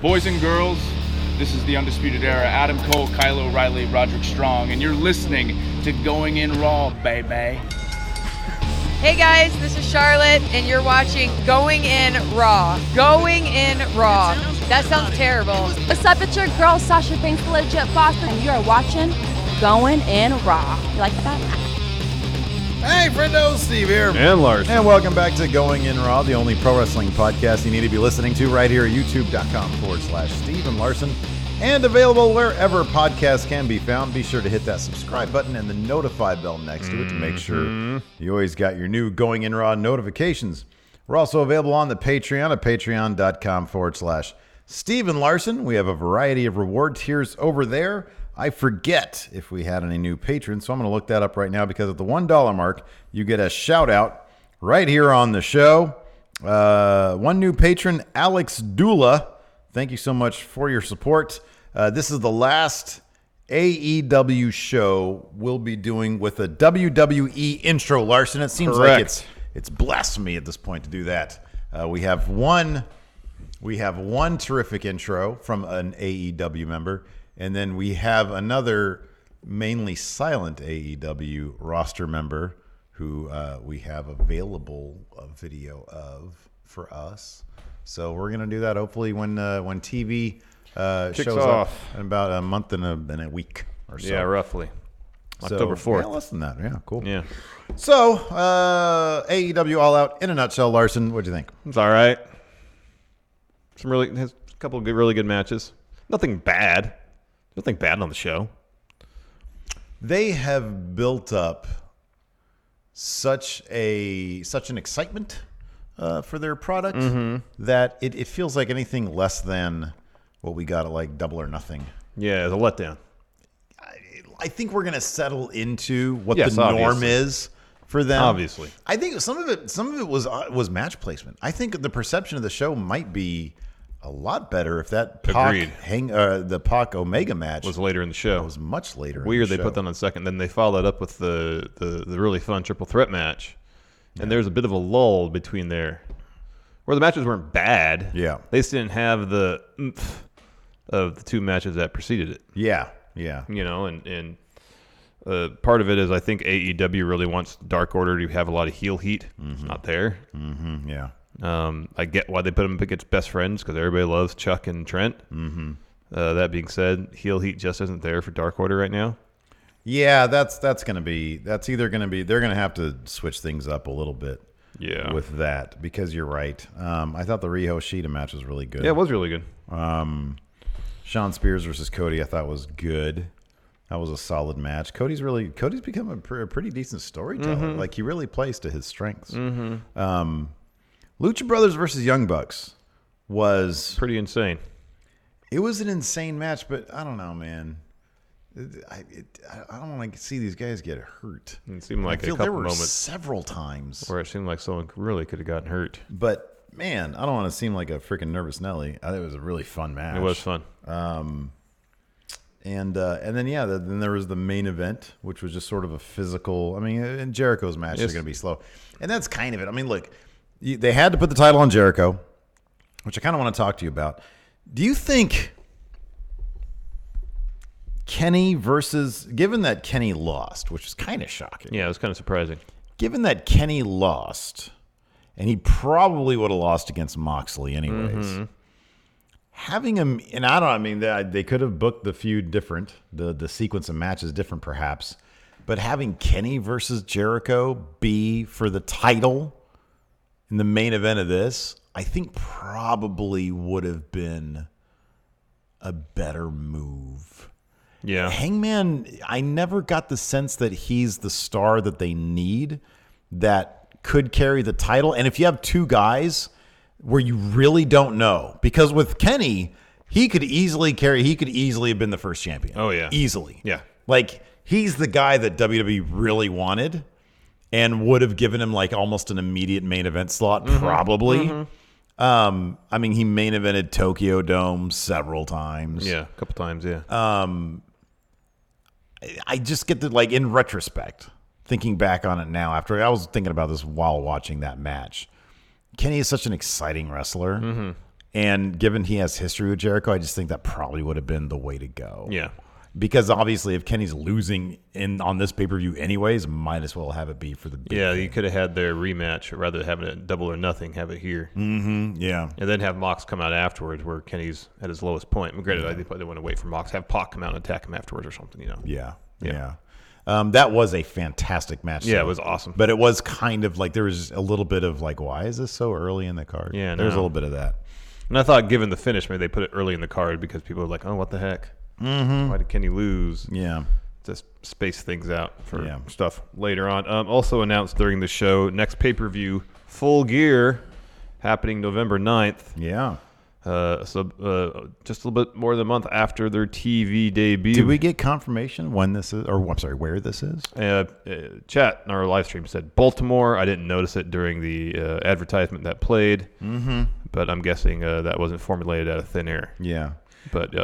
Boys and girls, this is the Undisputed Era. Adam Cole, Kyle O'Reilly, Roderick Strong, and you're listening to Going In Raw, baby. Hey guys, this is Charlotte, and you're watching Going In Raw. Going In Raw. That sounds terrible. What's up? It's your girl, Sasha Banks, the legit boss, and you are watching Going In Raw. You like that? Hey, friendos, Steve here. And Lars. And welcome back to Going In Raw, the only pro wrestling podcast you need to be listening to right here at youtube.com/Steve and Larson. And available wherever podcasts can be found. Be sure to hit that subscribe button and the notify bell next to it to make sure you always got your new Going In Raw notifications. We're also available on the Patreon at patreon.com/Steve and Larson. We have a variety of reward tiers over there. I forget if we had any new patrons, so I'm going to look that up right now because at the $1 mark, you get a shout out right here on the show. One new patron, Alex Dula. Thank you so much for your support. This is the last AEW show we'll be doing with a WWE intro, Larson. It seems like it's blasphemy at this point to do that. We have one terrific intro from an AEW member. And then we have another mainly silent AEW roster member who we have available a video of for us. So we're going to do that hopefully when TV shows off in about a month and a week or so. Yeah, roughly. October 4th. Yeah, less than that. Yeah, cool. Yeah. So AEW All Out in a nutshell, Larson. What do you think? It's all right. Has a couple of really good matches. Nothing bad. Nothing bad on the show. They have built up such an excitement for their product that it feels like anything less than what we got at like Double or Nothing. Yeah, it's a letdown. I think we're going to settle into what Yes, the norm obviously. is for them. Obviously. I think some of it was match placement. I think the perception of the show might be a lot better if that the Pac Omega match Was later in the show. was much later. Weird in the they show. put that on second. Then they followed up with the really fun triple threat match. And there's a bit of a lull between there. Where the matches weren't bad. Yeah. They just didn't have the oomph of the two matches that preceded it. Yeah. You know, and part of it is I think AEW really wants Dark Order to have a lot of heel heat. It's not there. Yeah. I get why they put them against best friends because everybody loves Chuck and Trent. That being said, heel heat just isn't there for Dark Order right now. Yeah, that's either going to be they're going to have to switch things up a little bit. Yeah. With that because you're right. I thought the Riho Shida match was really good. Yeah, it was really good. Shawn Spears versus Cody I thought was good. That was a solid match. Cody's become a pretty decent storyteller. Like he really plays to his strengths. Lucha Brothers versus Young Bucks was Pretty insane. It was an insane match, but I don't know, man. I don't want to see these guys get hurt. It seemed like I feel a couple there were moments several times where it seemed like someone really could have gotten hurt. But man, I don't want to seem like a freaking nervous Nelly. I think it was a really fun match. It was fun. And then then there was the main event, which was just sort of a physical. I mean, in Jericho's match is going to be slow, and that's kind of it. I mean, look, they had to put the title on Jericho, which I kind of want to talk to you about. Do you think Kenny given that Kenny lost, which is kind of shocking. Yeah, it was kind of surprising. Given that Kenny lost, and he probably would have lost against Moxley anyways. Having him, and they could have booked the feud different, the sequence of matches different perhaps, but having Kenny versus Jericho be for the title in the main event of this, I think probably would have been a better move. Yeah. Hangman, I never got the sense that he's the star that they need that could carry the title. And if you have two guys where you really don't know, because with Kenny, he could easily have been the first champion. Oh, yeah. Easily. Yeah. Like, he's the guy that WWE really wanted and would have given him like almost an immediate main event slot, probably. I mean, he main evented Tokyo Dome several times. Yeah, a couple times, yeah. I just get like, in retrospect, thinking back on it now, after I was thinking about this while watching that match, Kenny is such an exciting wrestler. And given he has history with Jericho, I just think that probably would have been the way to go. Yeah. Because obviously, if Kenny's losing on this pay-per-view anyways, might as well have it be for the big Yeah, thing. you could have had their rematch, rather than having it double or nothing, have it here. Yeah. And then have Mox come out afterwards where Kenny's at his lowest point. Granted, I think they want to wait for Mox, have Pac come out and attack him afterwards or something, Yeah. That was a fantastic match. Yeah, though. it was awesome. But it was kind of like there was a little bit of like, why is this so early in the card? Yeah, There was a no. little bit of that. And I thought, given the finish, maybe they put it early in the card because people were like, oh, what the heck? Why did Kenny lose? Yeah. Just space things out for Yeah. stuff later on. Also announced during the show, next pay-per-view, Full Gear, happening November 9th. Yeah. Just a little bit more than a month after their TV debut. Did we get confirmation when this is, or I'm sorry, where this is? Chat in our live stream said Baltimore. I didn't notice it during the advertisement that played, but I'm guessing that wasn't formulated out of thin air. Yeah. But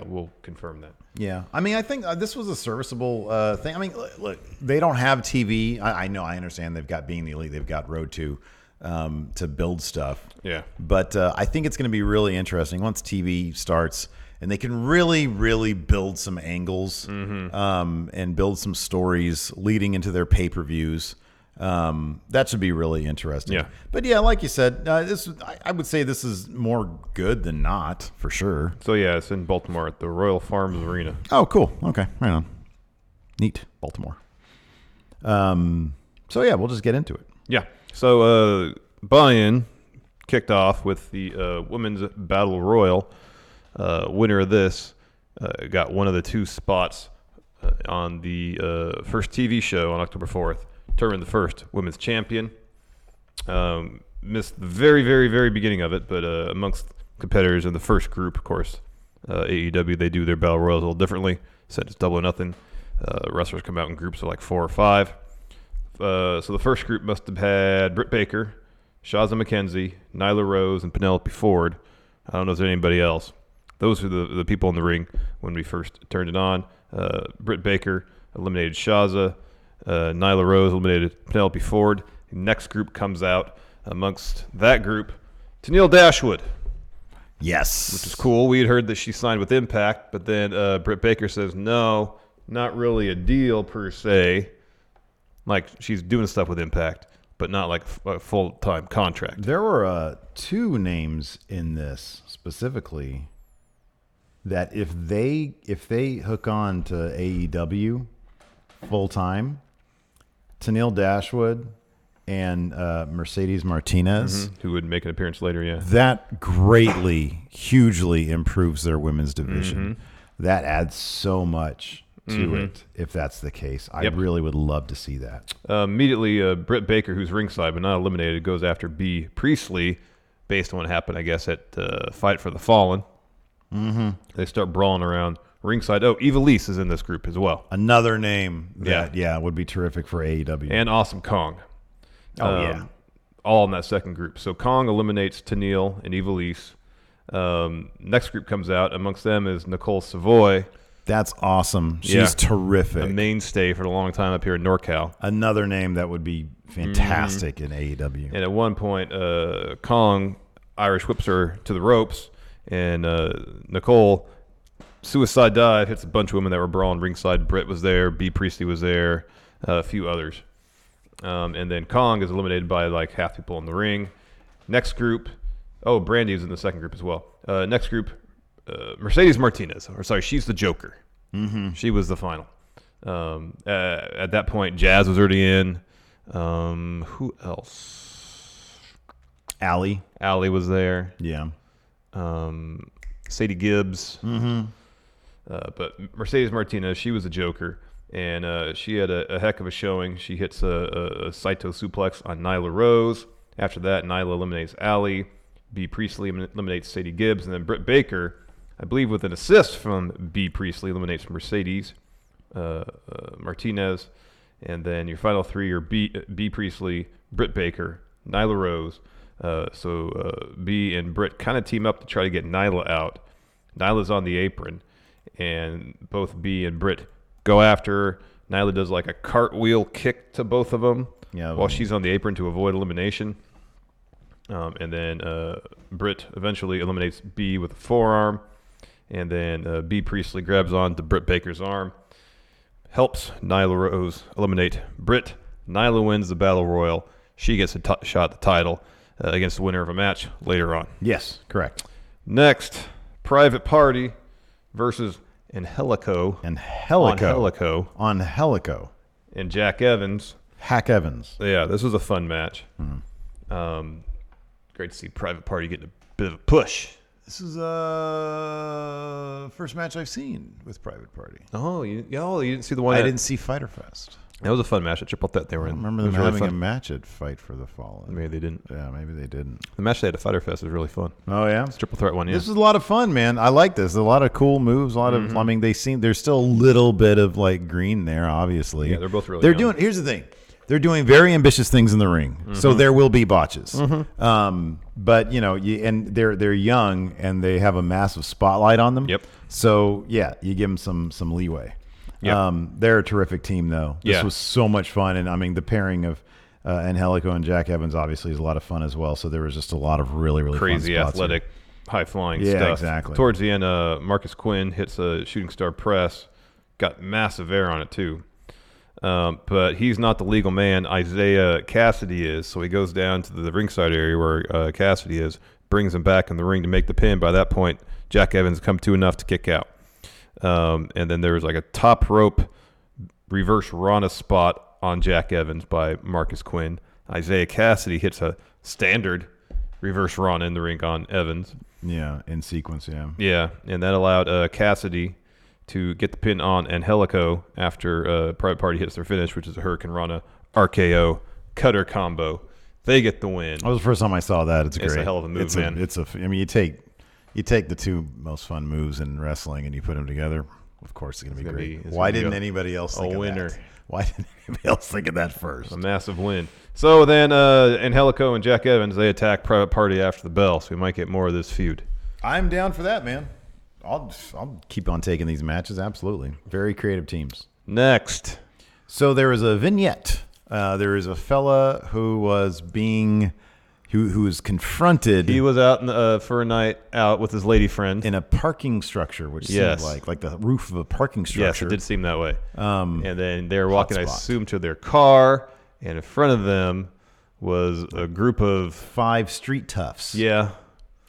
we'll confirm that. Yeah. I mean, I think this was a serviceable thing. I mean, look, they don't have TV. I know, I understand they've got Being the Elite, they've got Road to build stuff. Yeah. But I think it's going to be really interesting once TV starts and they can really, really build some angles and build some stories leading into their pay-per-views. That should be really interesting. Yeah. But yeah, like you said, I would say this is more good than not, for sure. So yeah, it's in Baltimore at the Royal Farms Arena. Oh, cool. Okay, right on. Neat, Baltimore. So yeah, we'll just get into it. Yeah. So buy-in kicked off with the Women's Battle Royal. Winner of this got one of the two spots on the first TV show on October 4th. Determined the first women's champion. Missed the very, very, very beginning of it, but amongst competitors in the first group, of course, AEW, they do their Battle Royals a little differently. Said it's double or nothing. Wrestlers come out in groups of like 4 or 5. So the first group must have had Britt Baker, Shazza McKenzie, Nyla Rose, and Penelope Ford. I don't know if there's anybody else. Those are the people in the ring when we first turned it on. Britt Baker eliminated Shazza. Nyla Rose eliminated Penelope Ford. The next group comes out. Amongst that group, Tenille Dashwood, Yes. which is cool. We had heard that she signed with Impact, but then Britt Baker says, no, not really a deal per se. Like, she's doing stuff with Impact, but not like a full-time contract. There were 2 names in this specifically that if they hook on to AEW full time, Tenille Dashwood and Mercedes Martinez, Who would make an appearance later, yeah. that greatly, hugely improves their women's division. That adds so much to it if that's the case. I really would love to see that. Immediately, Britt Baker, who's ringside but not eliminated, goes after B. Priestley, based on what happened, I guess, at Fight for the Fallen. They start brawling around ringside. Oh, Ivelisse is in this group as well. Another name that would be terrific for AEW. And Awesome Kong. yeah. All in that second group. So Kong eliminates Tenille and Ivelisse. Next group comes out. Amongst them is Nicole Savoy, That's awesome. She's Yeah. terrific. a mainstay for a long time up here in NorCal. Another name that would be fantastic in AEW. And at one point, Kong Irish whips her to the ropes, and Nicole suicide dive hits a bunch of women that were brawling ringside. Britt was there, B. Priestley was there, a few others. And then Kong is eliminated by like half people in the ring. Next group, Brandy is in the second group as well. Next group, Mercedes Martinez, she's the Joker. She was the final. At that point, Jazz was already in. Who else? Allie. Allie was there. Yeah. Sadie Gibbs. But Mercedes Martinez, she was a Joker, and she had a heck of a showing. She hits a Saito suplex on Nyla Rose. After that, Nyla eliminates Allie. B. Priestley eliminates Sadie Gibbs, and then Britt Baker, I believe with an assist from B. Priestley, eliminates Mercedes Martinez. And then your final 3 are B. Priestley, Britt Baker, Nyla Rose. So B and Britt kind of team up to try to get Nyla out. Nyla's on the apron, and both B and Britt go after her. Nyla does like a cartwheel kick to both of them while she's on the apron to avoid elimination. And then Britt eventually eliminates B with a forearm. And then B Priestley grabs on to Britt Baker's arm. Helps Nyla Rose eliminate Britt. Nyla wins the Battle Royal. She gets a shot at the title against the winner of a match later on. Yes, correct. Next, Private Party versus Angelico. And Helico. On Helico. And Jack Evans. Hack Evans. Yeah, this was a fun match. Great to see Private Party getting a bit of a push. This is first match I've seen with Private Party. Oh, you didn't see the one? I didn't see Fyter Fest. That was a fun match at Triple Threat they were in. I remember them having a match at Fight for the Fallen. Maybe they didn't. Yeah, maybe they didn't. The match they had at Fyter Fest was really fun. Oh, yeah? It's Triple Threat one, yeah. This is a lot of fun, man. I like this. A lot of cool moves. A lot of, I mean, there's still a little bit of like green there, obviously. Yeah, they're both really young. Here's the thing. They're doing very ambitious things in the ring, so there will be botches. But and they're young and they have a massive spotlight on them. Yep. So yeah, you give them some leeway. Yep. They're a terrific team, though. This Yeah. was so much fun, and I mean the pairing of Angelico and Jack Evans obviously is a lot of fun as well. So there was just a lot of really crazy fun spots athletic, here. high flying Yeah, stuff. exactly. Towards the end, Marcus Quinn hits a shooting star press, got massive air on it too. But he's not the legal man. Isaiah Cassidy is, so he goes down to the ringside area where Cassidy is, brings him back in the ring to make the pin. By that point, Jack Evans come to enough to kick out. And then there was like a top rope reverse Rana spot on Jack Evans by Marcus Quinn. Isaiah Cassidy hits a standard reverse Rana in the ring on Evans. Yeah, in sequence, yeah. Yeah, and that allowed Cassidy to get the pin on Angelico after Private Party hits their finish, which is a Hurricane Rana RKO cutter combo. They get the win. That was the first time I saw that. It's great. It's a hell of a move, man. I mean, you take the two most fun moves in wrestling and you put them together. Of course, it's going to be great. Why didn't anybody else think of winner. that? Why didn't anybody else think of that first? A massive win. So then Angelico and Jack Evans, they attack Private Party after the bell, so we might get more of this feud. I'm down for that, man. I'll keep on taking these matches. Absolutely. Very creative teams. Next. So there was a vignette. There is a fella who was who was confronted. He was out for a night out with his lady friend. In a parking structure, which seemed like the roof of a parking structure. Yes, it did seem that way. And then they were walking, I spot. assume, to their car, and in front of them was a group of 5 street toughs. Yeah.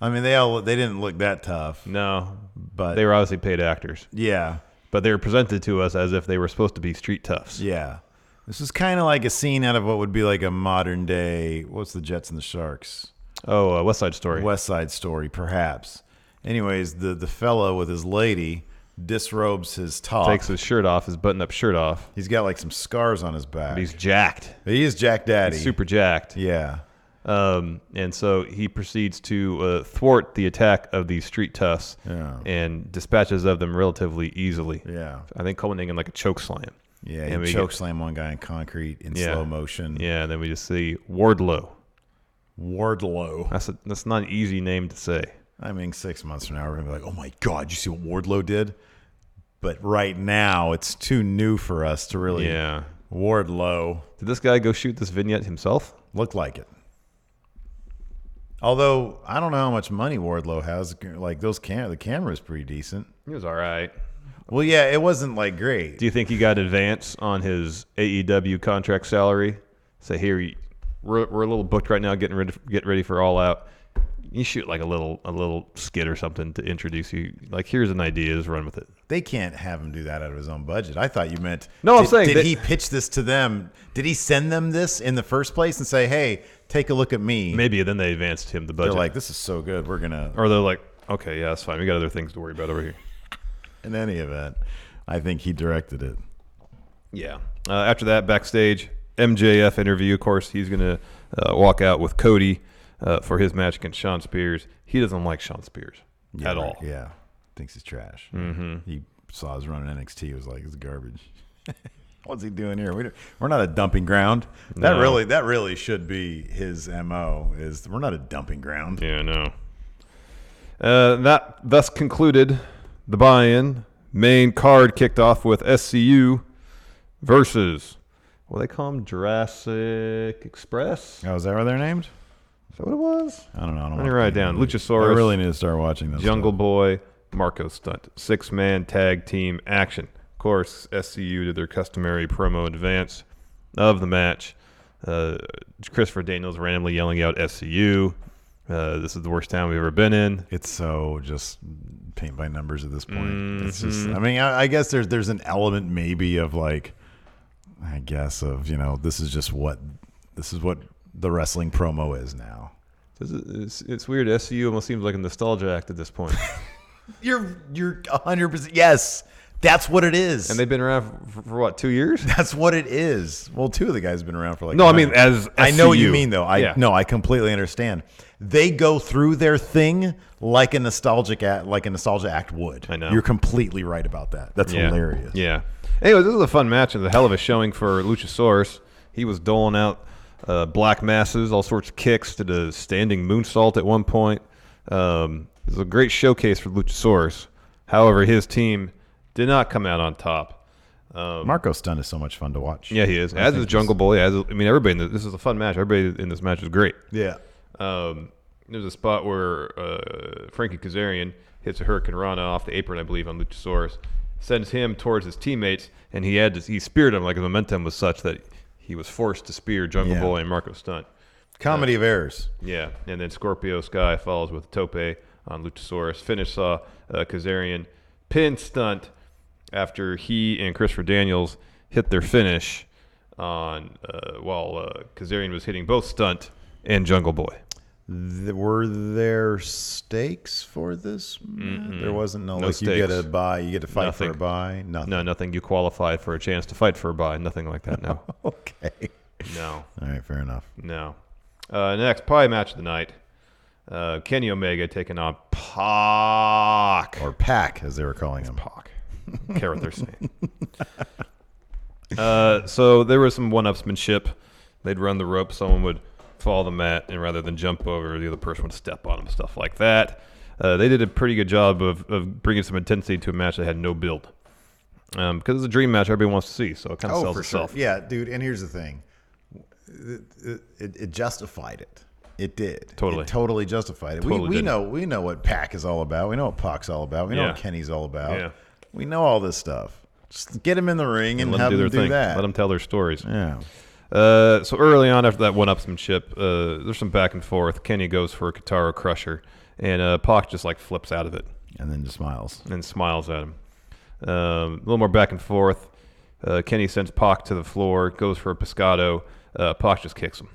I mean, they didn't look that tough. No, but they were obviously paid actors. Yeah. But they were presented to us as if they were supposed to be street toughs. Yeah. This is kind of like a scene out of what would be like a modern day, what's the Jets and the Sharks? Oh, West Side Story. West Side Story, perhaps. Anyways, the fellow with his lady disrobes his top. Takes his shirt off, his button-up shirt off. He's got like some scars on his back. But he's jacked. He is Jack Daddy. He's super jacked. Yeah. And so he proceeds to thwart the attack of these street toughs and dispatches of them relatively easily. Yeah. I think culminating in like a choke slam. Yeah, he choke slam one guy in concrete in slow motion. Yeah, and then we just see Wardlow. That's not an easy name to say. I mean, 6 months from now, we're going to be like, oh my God, you see what Wardlow did? But right now, it's too new for us to really. Yeah. Wardlow. Did this guy go shoot this vignette himself? Looked like it. Although, I don't know how much money Wardlow has. Like, the camera is pretty decent. He was all right. Well, yeah, it wasn't, like, great. Do you think he got advance on his AEW contract salary? Say, here, we're a little booked right now, get ready for All Out. You shoot, like, a little skit or something to introduce you. Like, here's an idea, just run with it. They can't have him do that out of his own budget. I thought you meant... No, I'm saying... Did he pitch this to them? Did he send them this in the first place and say, hey, take a look at me? Maybe then they advanced him the budget. They're like, this is so good, we're going to... Or they're like, okay, yeah, that's fine. We got other things to worry about over here. In any event, I think he directed it. Yeah. After that, backstage, MJF interview. Of course, he's going to walk out with Cody for his match against Shawn Spears. He doesn't like Shawn Spears at all. Yeah. Thinks he's trash. Mm-hmm. He saw his run in NXT. He was like, it's garbage. What's he doing here? We're not a dumping ground. No. That really should be his MO, is we're not a dumping ground. Yeah, no. That thus concluded the buy-in. Main card kicked off with SCU versus, what do they call them? Jurassic Express? Oh, is that what they're named? Is that what it was? I don't know. Let me write it down. Luchasaurus. I really need to start watching this. Jungle Boy, Marco Stunt. 6-man tag team action. Of course, SCU did their customary promo advance of the match. Christopher Daniels randomly yelling out SCU. This is the worst town we've ever been in. It's so just paint by numbers at this point. It's just, I mean, I guess there's an element maybe of like, I guess of, this is what the wrestling promo is now. It's weird. SCU almost seems like a nostalgia act at this point. You're 100%. Yes. That's what it is. And they've been around for what, 2 years? That's what it is. Well, 2 of the guys have been around for like. No, I mean as I know what you SCU. mean though. I completely understand. They go through their thing like a nostalgia act would. I know. You're completely right about that. That's hilarious. Yeah. Anyway, this was a fun match and a hell of a showing for Luchasaurus. He was doling out black masses, all sorts of kicks to the standing moonsault at one point. It was a great showcase for Luchasaurus. However, his team did not come out on top. Marco Stunt is so much fun to watch. Yeah, he is. As is Jungle Boy. Everybody. This is a fun match. Everybody in this match is great. Yeah. There's a spot where Frankie Kazarian hits a Hurricane Rana off the apron, I believe, on Luchasaurus, sends him towards his teammates, and he speared him like the momentum was such that he was forced to spear Jungle Boy and Marco Stunt. Comedy of errors. Yeah, and then Scorpio Sky follows with a tope on Luchasaurus. Finish saw Kazarian pin Stunt after he and Christopher Daniels hit their finish on while Kazarian was hitting both Stunt and Jungle Boy. Were there stakes for this? There wasn't no like stakes. You get a buy, you get to fight Nothing. for a buy. Nothing. No, nothing. You qualified for a chance to fight for a buy. Nothing like that. No. Okay. No. All right. Fair enough. No. Next, probably match of the night. Kenny Omega taking on Pac. Or Pac, as they were calling him. Pac. Care what they're saying. So there was some one-upsmanship. They'd run the rope. Someone would fall the mat, and rather than jump over, the other person would step on them, stuff like that. They did a pretty good job of bringing some intensity to a match that had no build. Because it's a dream match everybody wants to see, so it kind of sells itself. Sure. Yeah, dude, and here's the thing. It justified it. It did. Totally. It totally justified it. Totally we know what Pac is all about. We know what Pac's all about. We know what Kenny's all about. Yeah. We know all this stuff. Just get him in the ring and let have them do them their thing. that. Let them tell their stories. Yeah. So early on after that one-upsmanship, there's some back and forth. Kenny goes for a Katara Crusher, and Pac just like flips out of it. And then just smiles. And smiles at him. A little more back and forth. Kenny sends Pac to the floor, goes for a Pescado. Pac just kicks him.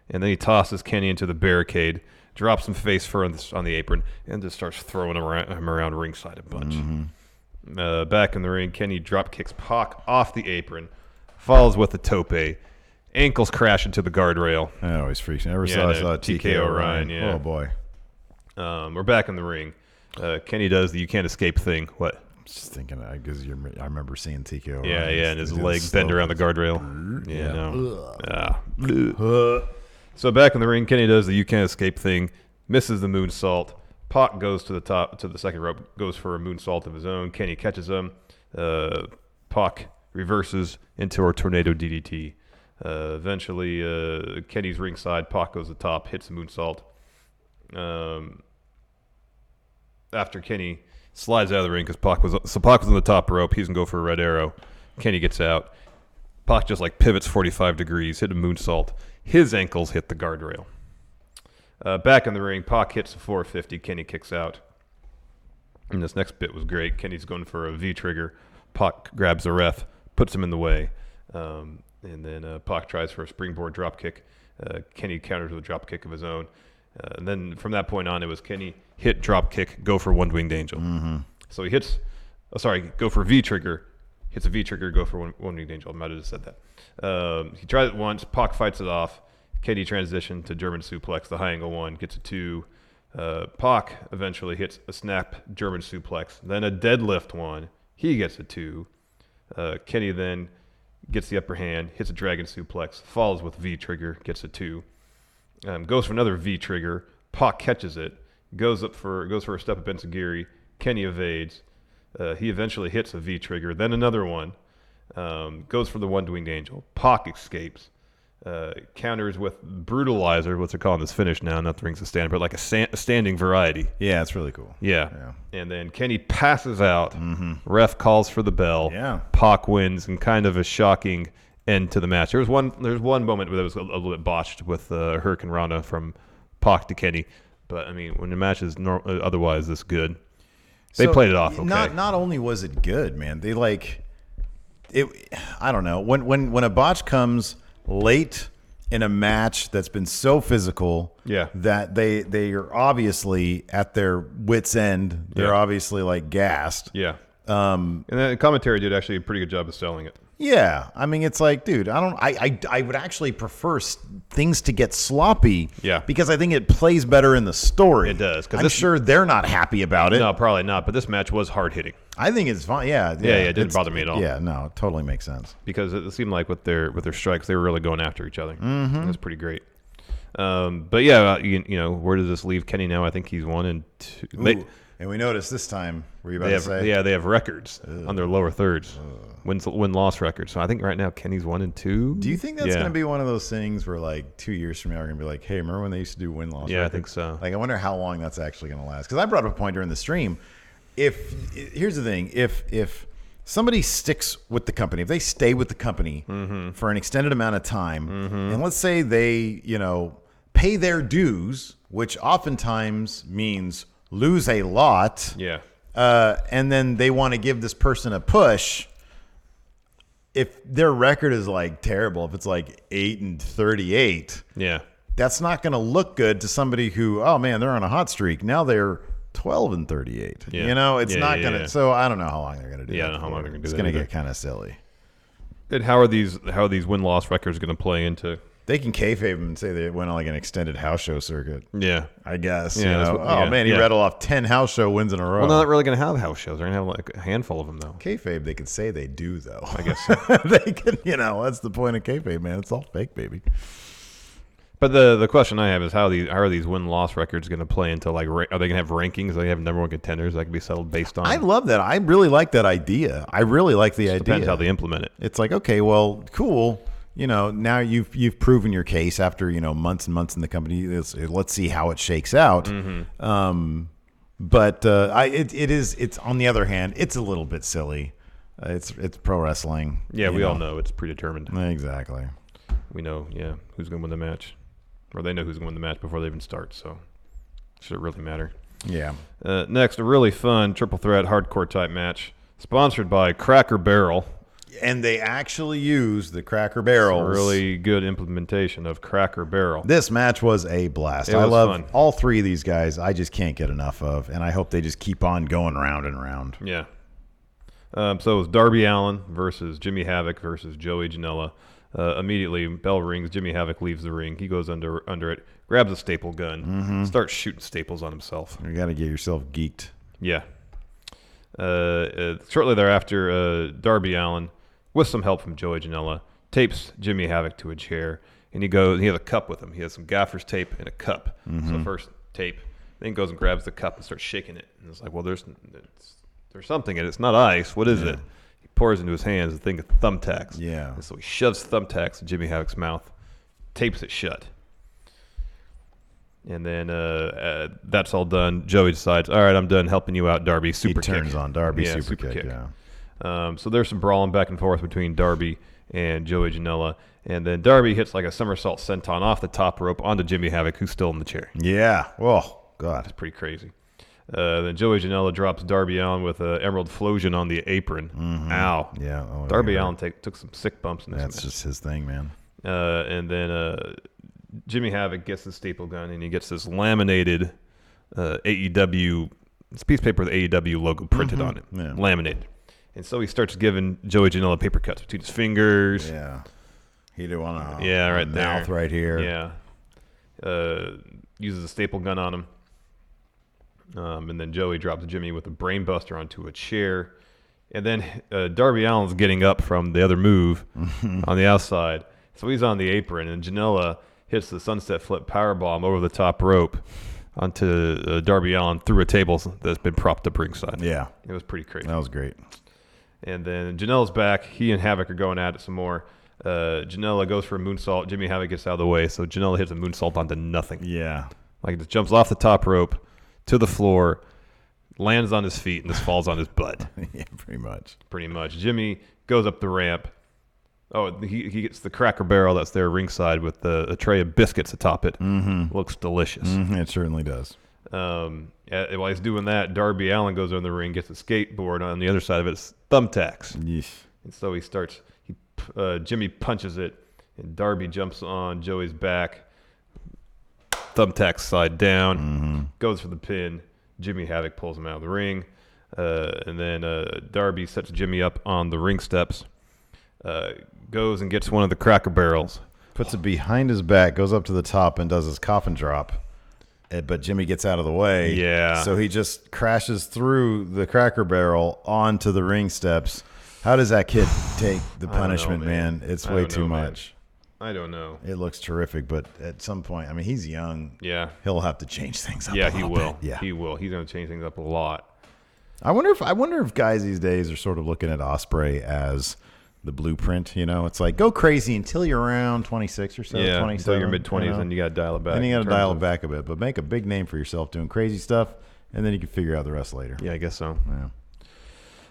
And then he tosses Kenny into the barricade, drops him face first on the apron, and just starts throwing him around ringside a bunch. Back in the ring, Kenny drop kicks Pac off the apron, follows with a tope. Ankles crash into the guardrail. That always freaks me. I saw TKO Ryan. Yeah. Oh, boy. We're back in the ring. Kenny does the you can't escape thing. What? Just thinking, because I remember seeing TKO. Yeah, Ryan. yeah, and his legs bend around the guardrail. Yeah, no. So back in the ring, Kenny does the you can't escape thing, misses the moonsault. Pac goes to the second rope, goes for a moonsault of his own. Kenny catches him. Pac reverses into a tornado DDT. Eventually, Kenny's ringside. Pac goes to the top, hits the moonsault. After Kenny slides out of the ring because Pac was on the top rope, he's gonna go for a red arrow. Kenny gets out. Pac just like pivots 45 degrees, hit a moonsault. His ankles hit the guardrail. Back in the ring, Pac hits a 450. Kenny kicks out. And this next bit was great. Kenny's going for a V trigger. Pac grabs the ref, puts him in the way. And then Pac tries for a springboard drop kick. Kenny counters with a drop kick of his own. And then from that point on, it was Kenny hit, drop kick, go for one-winged angel. So he hits, go for V trigger, hits a V trigger, go for one-winged angel. I might have just said that. He tries it once, Pac fights it off. Kenny transitioned to German suplex, the high angle one, gets a 2. Pac eventually hits a snap German suplex, then a deadlift one. He gets a 2. Kenny then gets the upper hand, hits a dragon suplex, follows with V trigger, gets a 2. Goes for another V trigger. Pac catches it, goes for a step up Enziguri. Kenny evades. He eventually hits a V trigger, then another one. Goes for the one-winged angel. Pac escapes. counters with Brutalizer, what they're calling this finish now, not the rings of stand, but like a standing variety. Yeah, it's really cool. Yeah. And then Kenny passes out. Ref calls for the bell. Yeah. Pac wins in kind of a shocking end to the match. There's one moment where that was a little bit botched with Hurricane Rana from Pac to Kenny. But, I mean, when the match is otherwise this good, they played it off okay. Not only was it good, man, they it. I don't know. When a botch comes late in a match that's been so physical that they are obviously at their wits' end. They're obviously like gassed. Yeah. And then the commentary did actually a pretty good job of selling it. Yeah, I mean, it's like, dude, I would actually prefer things to get sloppy. Yeah. Because I think it plays better in the story. It does. I'm sure they're not happy about it. No, probably not. But this match was hard hitting. I think it's fine. Yeah. It didn't bother me at all. Yeah, no, it totally makes sense. Because it seemed like with their strikes, they were really going after each other. It was pretty great. But yeah, you know, where does this leave Kenny now? I think he's 1-2. And we noticed this time, were you about to say? Yeah, they have records on their lower thirds, win-loss records. So I think right now Kenny's 1-2. Do you think that's going to be one of those things where like 2 years from now we're going to be like, hey, remember when they used to do win-loss records? I think so. Like, I wonder how long that's actually going to last. Because I brought up a point during the stream. Here's the thing. If somebody sticks with the company, if they stay with the company for an extended amount of time, and let's say they, pay their dues, which oftentimes means lose a lot. Yeah. And then they want to give this person a push. If their record is like terrible, if it's like 8-38, that's not going to look good to somebody who, oh man, they're on a hot streak. Now they're 12-38. Yeah. It's not going to. So I don't know how long they're going to do. Yeah, I don't know how long they're going to do. It's going to get kind of silly. And how are these win-loss records going to play into? They can kayfabe and say they went on like an extended house show circuit. Yeah, I guess. Yeah, He rattled off 10 house show wins in a row. Well, they're not really going to have house shows. They're going to have like a handful of them, though. Kayfabe, they could say they do, though. I guess so. They can. That's the point of kayfabe, man. It's all fake, baby. But the question I have is how are these win-loss records going to play into like are they going to have rankings? They have number one contenders that can be settled based on. I love that. I really like that idea. I really like the idea. Depends how they implement it. It's like, okay, well, cool. Now you've proven your case after months and months in the company. Let's see how it shakes out. But it's on the other hand, it's a little bit silly. It's pro wrestling. Yeah, we all know it's predetermined. Exactly. We know, who's going to win the match, or they know who's going to win the match before they even start. So, should it really matter? Yeah. Next, a really fun triple threat hardcore type match, sponsored by Cracker Barrel. And they actually use the Cracker Barrels. Really good implementation of Cracker Barrel. This match was a blast. I love all three of these guys. I just can't get enough of, and I hope they just keep on going round and round. Yeah. So it was Darby Allin versus Jimmy Havoc versus Joey Janela. Immediately, bell rings. Jimmy Havoc leaves the ring. He goes under it, grabs a staple gun, starts shooting staples on himself. You got to get yourself geeked. Yeah. Shortly thereafter, Darby Allin, with some help from Joey Janela, tapes Jimmy Havoc to a chair, and he has a cup with him. He has some gaffer's tape and a cup. So first tape, then he goes and grabs the cup and starts shaking it. And it's like, well, there's something in it. It's not ice. What is it? He pours into his hands a thing of thumbtacks. Yeah. And so he shoves thumbtacks in Jimmy Havoc's mouth, tapes it shut. And then that's all done. Joey decides, all right, I'm done helping you out, Darby. Super kick. He turns on Darby, super kick. Yeah. So there's some brawling back and forth between Darby and Joey Janela. And then Darby hits like a somersault senton off the top rope onto Jimmy Havoc, who's still in the chair. Yeah. Oh, God. That's pretty crazy. Then Joey Janela drops Darby Allin with an Emerald Flosion on the apron. Ow. Yeah. Oh, Darby Allin took some sick bumps in this That's match. just his thing, man. And then Jimmy Havoc gets the staple gun, and he gets this laminated AEW, it's a piece of paper with the AEW logo printed on it, laminated. And so he starts giving Joey Janela paper cuts between his fingers. Yeah. He did one on right there. mouth right here. Yeah. Uses a staple gun on him. And then Joey drops Jimmy with a brain buster onto a chair. And then Darby Allin's getting up from the other move on the outside. So he's on the apron, and Janela hits the sunset flip powerbomb over the top rope onto Darby Allin through a table that's been propped up ringside. Yeah. It was pretty crazy. That was great. And then Janela's back. He and Havoc are going at it some more. Janela goes for a moonsault. Jimmy Havoc gets out of the way, so Janela hits a moonsault onto nothing. Yeah. Like, just jumps off the top rope to the floor, lands on his feet, and just falls on his butt. Yeah, pretty much. Pretty much. Jimmy goes up the ramp. Oh, he gets the Cracker Barrel that's there ringside with a tray of biscuits atop it. Mm-hmm. Looks delicious. Mm-hmm, it certainly does. While he's doing that, Darby Allin goes in the ring, gets a skateboard. On the other side of it is thumbtacks. Yeesh. And so Jimmy punches it, and Darby jumps on Joey's back. Thumbtacks slide down, goes for the pin. Jimmy Havoc pulls him out of the ring. And then Darby sets Jimmy up on the ring steps. Goes and gets one of the Cracker Barrels. Puts it behind his back, goes up to the top, and does his coffin drop. But Jimmy gets out of the way. Yeah. So he just crashes through the Cracker Barrel onto the ring steps. How does that kid take the punishment, man? It's way too much. I don't know. It looks terrific, but at some point, I mean, he's young. Yeah. He'll have to change things up. Yeah, a he little will. bit. Yeah, he will. He's going to change things up a lot. I wonder if guys these days are sort of looking at Ospreay as the blueprint. You know, it's like go crazy until you're around 26 or so. Yeah, 27, until you're mid-20s, you know? and you got to dial it back. And you got to dial it back a bit, but make a big name for yourself doing crazy stuff, and then you can figure out the rest later. Yeah, I guess so. Yeah.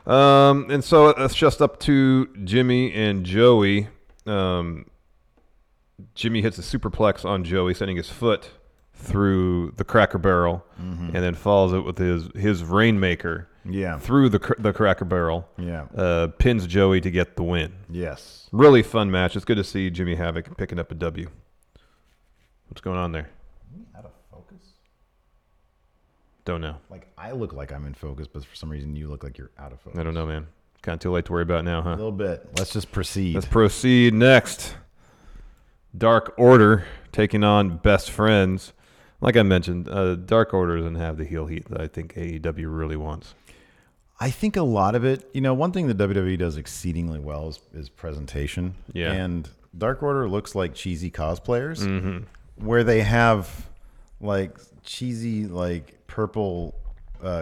And so it's just up to Jimmy and Joey. Jimmy hits a superplex on Joey, sending his foot through the Cracker Barrel, and then follows it with his Rainmaker. Yeah. Through the Cracker Barrel. Yeah. Pins Joey to get the win. Yes. Really fun match. It's good to see Jimmy Havoc picking up a W. What's going on there? Out of focus? Don't know. Like I look like I'm in focus, but for some reason you look like you're out of focus. I don't know, man. Kind of too late to worry about now, A huh? little bit. Let's just proceed. Let's proceed next. Dark Order taking on Best Friends. Like I mentioned, Dark Order doesn't have the heel heat that I think AEW really wants. I think a lot of it, one thing that WWE does exceedingly well is presentation. Yeah. And Dark Order looks like cheesy cosplayers where they have like cheesy like purple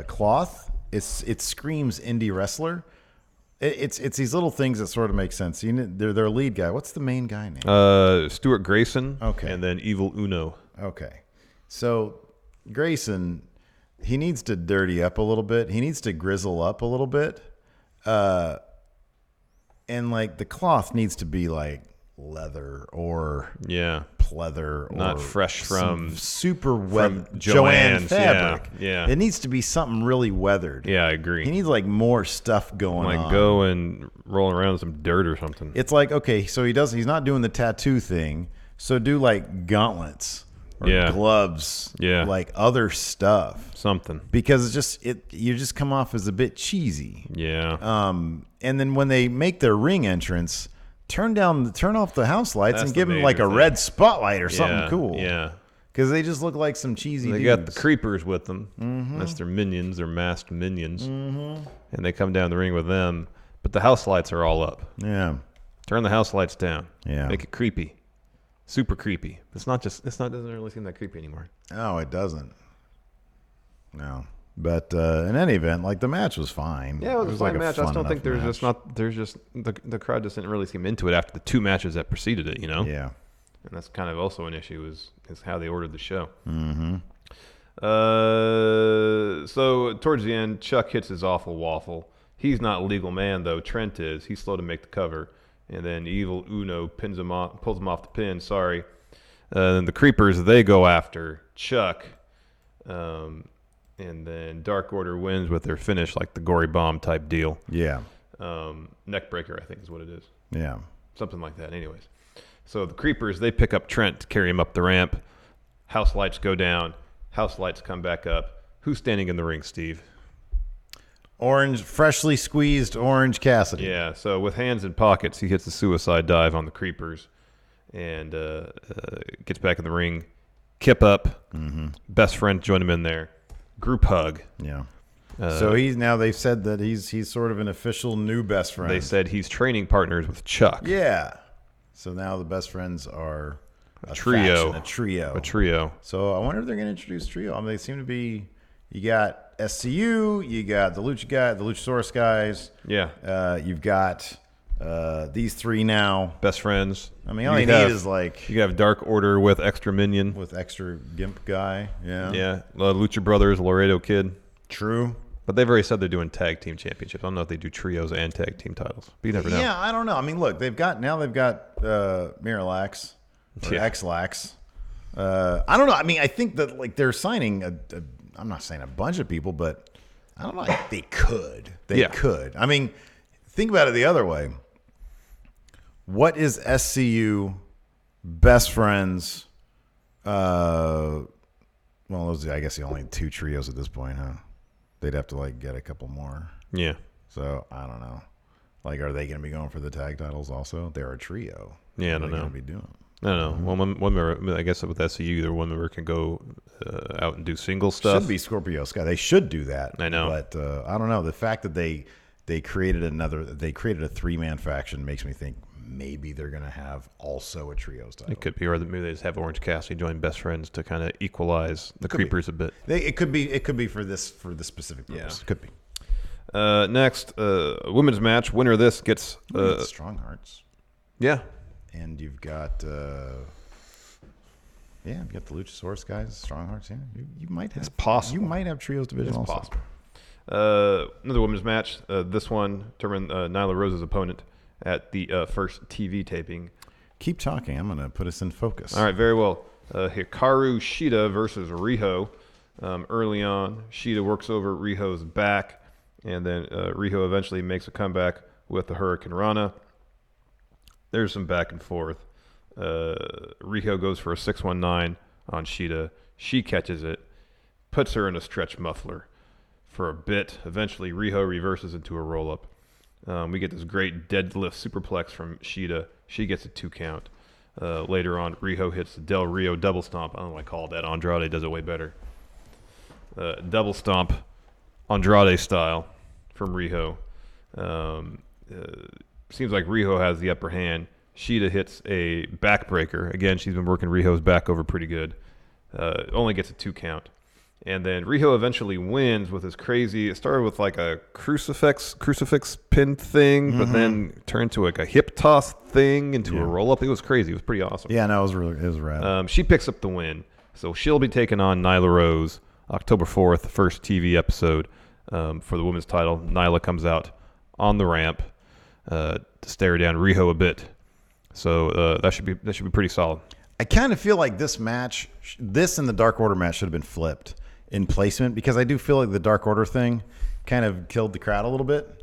cloth. It screams indie wrestler. It's these little things that sort of make sense. Their lead guy. What's the main guy name? Stuart Grayson. Okay. And then Evil Uno. Okay. So Grayson, he needs to dirty up a little bit. He needs to grizzle up a little bit. And like the cloth needs to be like leather or pleather or not fresh from super from Joanne Joanne's fabric. Yeah. It needs to be something really weathered. Yeah, I agree. He needs like more stuff going on. Like go and roll around in some dirt or something. It's like, okay, so he's not doing the tattoo thing. So do like gauntlets or gloves. Yeah. Like other stuff. Something. Because you just come off as a bit cheesy. Yeah. And then when they make their ring entrance, turn off the house lights That's and give the them like a major red thing. spotlight or something cool. Yeah. Because they just look like some cheesy They dudes. got the creepers with them. That's their minions, their masked minions. And they come down the ring with them. But the house lights are all up. Yeah. Turn the house lights down. Yeah. Make it creepy. Super creepy. It doesn't really seem that creepy anymore. Oh, it doesn't. No. But in any event, like the match was fine. Yeah, it was a fine like match. I just don't think the crowd just didn't really seem into it after the two matches that preceded it, Yeah. And that's kind of also an issue is how they ordered the show. Mm-hmm. So towards the end, Chuck hits his awful waffle. He's not a legal man though. Trent is. He's slow to make the cover, and then Evil Uno pulls him off the pin. Sorry. And the Creepers, they go after Chuck, and then Dark Order wins with their finish, like the gory bomb type deal. Yeah. Neck breaker, I think, is what it is. Yeah. Something like that. Anyways, so the Creepers, they pick up Trent to carry him up the ramp. House lights go down. House lights come back up. Who's standing in the ring, Steve? Freshly squeezed Orange Cassidy. Yeah, so with hands in pockets, he hits a suicide dive on the Creepers and gets back in the ring. Kip up. Best Friend joined him in there. Group hug. Yeah. So they've said that he's sort of an official new best friend. They said he's training partners with Chuck. Yeah. So now the best friends are a trio. faction, A trio. So I wonder if they're going to introduce trio. I mean, they seem to be. You got SCU, you got the Luchasaurus guys. Yeah. You've got These three now. Best friends. I mean, all you need is like... You have Dark Order with extra minion. With extra gimp guy, yeah. Yeah, Lucha Brothers, Laredo Kid. True. But they've already said they're doing tag team championships. I don't know if they do trios and tag team titles. But you never know. Yeah, I don't know. I mean, look, they've got Miralax, or X-Lax. I don't know. I mean, I think that like they're signing I'm not saying a bunch of people, but I don't know. They could. They could. I mean, think about it the other way. What is SCU, Best Friends? Well, those are, I guess, the only two trios at this point, huh? They'd have to like get a couple more. Yeah. So I don't know. Like, are they going to be going for the tag titles also? They're a trio. Yeah, I don't know. Going to be doing? I don't know. Well, one member, I guess with SCU, their one member can go out and do single stuff. Should be Scorpio Sky. They should do that. I know, but I don't know. The fact that they created a 3-man faction makes me think maybe they're going to have also a trios title. It could be, or maybe they just have Orange Cassidy join Best Friends to kind of equalize the creepers a bit. It could be for this specific purpose. Yeah. It could be. Next, women's match. Winner of this gets Strong Hearts. Yeah. And you've got you've got the Luchasaurus guys, Strong Hearts. Yeah, you might have. It's possible. You might have trios division. It's also possible. Another women's match. This one determined Nyla Rose's opponent at the first TV taping. Keep talking. I'm going to put us in focus. All right, very well. Hikaru Shida versus Riho. Early on, Shida works over Riho's back, and then Riho eventually makes a comeback with the Hurricane Rana. There's some back and forth. Riho goes for a 619 on Shida. She catches it, puts her in a stretch muffler for a bit. Eventually, Riho reverses into a roll-up. We get this great deadlift superplex from Shida. She gets a 2 count. Later on, Riho hits the Del Rio double stomp. I don't know why I call that. Andrade does it way better. Double stomp, Andrade style from Riho. Seems like Riho has the upper hand. Shida hits a backbreaker. Again, she's been working Riho's back over pretty good. Only gets a 2 count. And then Riho eventually wins with this crazy. It started with like a crucifix pin thing, but then turned to like a hip toss thing into a roll up. It was crazy. It was pretty awesome. Yeah, no, it was rad. She picks up the win, so she'll be taking on Nyla Rose October 4th, first TV episode for the women's title. Nyla comes out on the ramp to stare down Riho a bit, so that should be pretty solid. I kind of feel like this match, this and the Dark Order match should have been flipped in placement, because I do feel like the Dark Order thing kind of killed the crowd a little bit.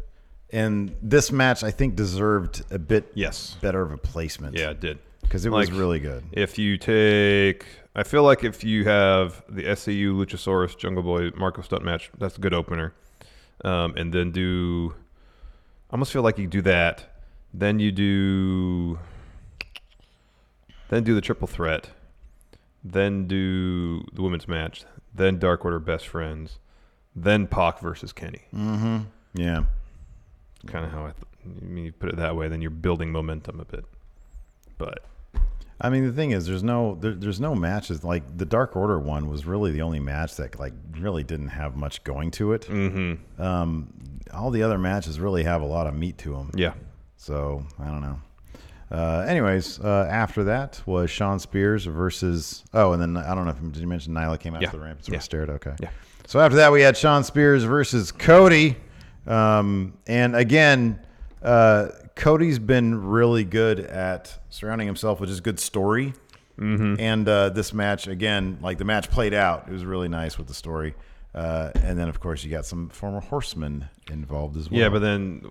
And this match, I think, deserved a bit better of a placement. Yeah, it did. Because it was really good. If you I feel like if you have the SCU, Luchasaurus, Jungle Boy, Marco Stunt match, that's a good opener. And then I almost feel like you do that. Then you do the triple threat. Then do the women's match. Then Dark Order Best Friends. Then Pac versus Kenny. Mm-hmm. Yeah. Kind of how you put it that way. Then you're building momentum a bit. But I mean, the thing is, there's no matches. Like the Dark Order one was really the only match that like really didn't have much going to it. Mm-hmm. All the other matches really have a lot of meat to them. Yeah. So I don't know. Anyways, after that was Shawn Spears versus. Oh, and then I don't know if did you mention Nyla came out to the ramp and sort of stared? Okay. Yeah. So after that, we had Shawn Spears versus Cody, and again, Cody's been really good at surrounding himself with just good story. Mm-hmm. And this match, again, like the match played out, it was really nice with the story. And then, of course, you got some former horsemen involved as well. Yeah, but then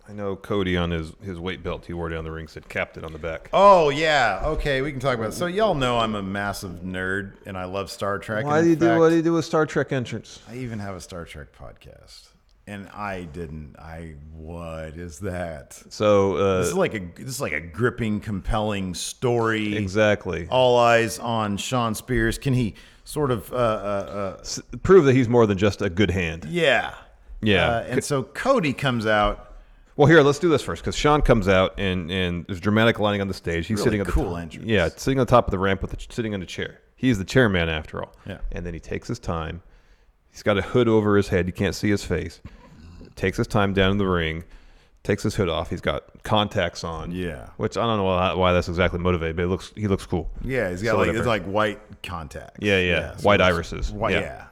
I know Cody on his weight belt he wore down the ring said Captain on the back. Oh, yeah. Okay, we can talk about it. So y'all know I'm a massive nerd, and I love Star Trek. What do you do with Star Trek entrance? I even have a Star Trek podcast. And I didn't. What is that? So this is like a gripping, compelling story. Exactly. All eyes on Shawn Spears. Can he sort of prove that he's more than just a good hand? Yeah. Yeah. And so Cody comes out. Well, here, let's do this first, because Shawn comes out, and there's dramatic lighting on the stage. He's really sitting at the cool entrance. Yeah, sitting on top of the ramp sitting on a chair. He's the chairman after all. Yeah. And then he takes his time. He's got a hood over his head. You can't see his face. Takes his time down in the ring, takes his hood off. He's got contacts on. Yeah. Which I don't know why that's exactly motivated, but he looks cool. Yeah, he's got So like whatever. it's like white contacts. Yeah. so White it's- irises. White, Yeah. yeah.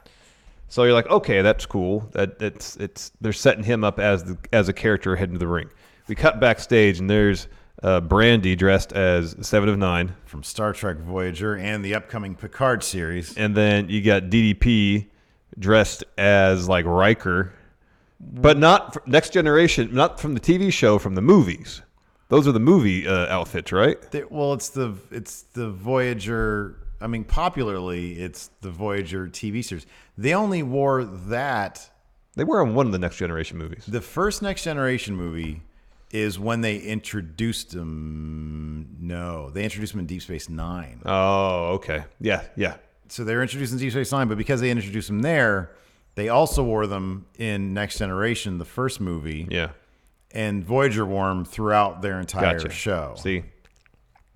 So you're like, okay, that's cool. That it's they're setting him up as a character heading to the ring. We cut backstage and there's Brandy dressed as 7 of 9. From Star Trek Voyager and the upcoming Picard series. And then you got DDP dressed as like Riker, but not Next Generation, not from the TV show, from the movies. Those are the movie outfits, right? Well, it's the Voyager. I mean, popularly, it's the Voyager TV series. They only wore that. They were in one of the Next Generation movies. The first Next Generation movie is when they introduced him. No, they introduced him in Deep Space Nine. Oh, okay. Yeah. So they were introduced in Deep Space Nine, but because they introduced him there, they also wore them in Next Generation, the first movie. Yeah. And Voyager wore them throughout their entire Gotcha. show. See,